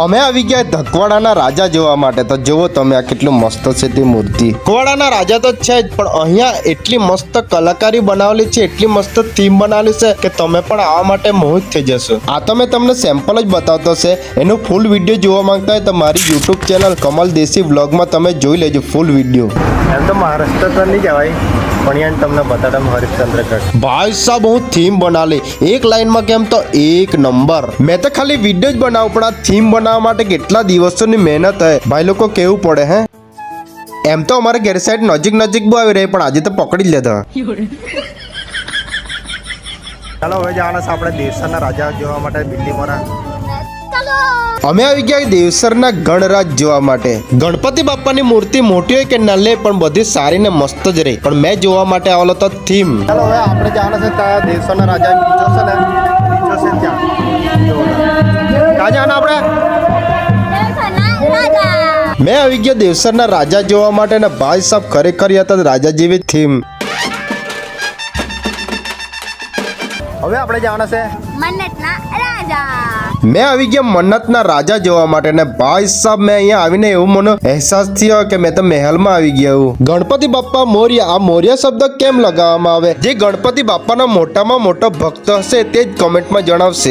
અમે આવી ગયા ધકવાડાના રાજા જોવા માટે. તો જુઓ તમે, આ કેટલું મસ્ત છે તે મૂર્તિ. ધકવાડાના રાજા તો છે જ, પણ અહીંયા એટલી મસ્ત કલાકારી બનાવેલી છે, એટલી મસ્ત થીમ બનાવેલી છે કે તમે પણ આવા માટે મોહિત થઈ જશો. આ તો મેં તમને સેમ્પલ જ બતાવતો છે. એનું ફૂલ વિડીયો જોવા માંગતા હોય તો મારી યુટ્યુબ ચેનલ કમલ દેશી વ્લોગમાં તમે જોઈ લેજો ફૂલ વિડીયો. એમ તો મહારાષ્ટ્ર તો નહીં જવાય, પણ યાર તમને બતાડમ હરિશ્ચંદ્રગઢ. ભાઈ સાહેબ, હું થીમ બનાવી એક લાઈનમાં કેમ તો એક નંબર. મેં તો ખાલી વિડીયો જ બનાવું, પણ આ થીમ બનાવવા માટે કેટલા દિવસોની મહેનત હે ભાઈ, લોકો કેવું પડે હે. એમ તો અમારે ઘેર સાઈડ નજીક બહુ આવી રહી, પણ આજે તો પકડી જ લેતા. ચાલો હવે જવાના છે આપણે દેવસરના રાજા જોવા માટે બિલ્ડીમોરા. અમે આવી ગયા દેવસરના ગણરાજ જોવા માટે. ગણપતિ બાપ્પાની મૂર્તિ મોટી હોય કે નાની પણ બધી સારી ને મસ્ત જ રહી. પણ મેં જોવા માટે આવેલો તો થીમ. ચાલો હવે આપણે જવાના છે ત્યાં દેવસરના રાજા બીજો છે ને, બીજો છે ત્યાં. ક્યાં જવાના આપણે? મેં આવી ગયા દેવસરના રાજા જોવા માટે ને ભાઈ સાહેબ ખરેખર હતા રાજા જેવી થીમ. હવે આપણે જવાના છે મન્નતના રાજા. મેં આવી ગયા મન્નતના રાજા જોવા માટે ને ભાઈ સાહેબ મેં અહીંયા આવીને એવું મને અહેસાસ થયો કે મેં તો મહેલમાં આવી ગયા હું. ગણપતિ બાપ્પા મોર્યા, આ મોર્યા શબ્દ કેમ લગાવવામાં આવે? જે ગણપતિ બાપ્પાનો મોટામાં મોટો ભક્ત હશે તે જ કમેન્ટમાં જણાવશે.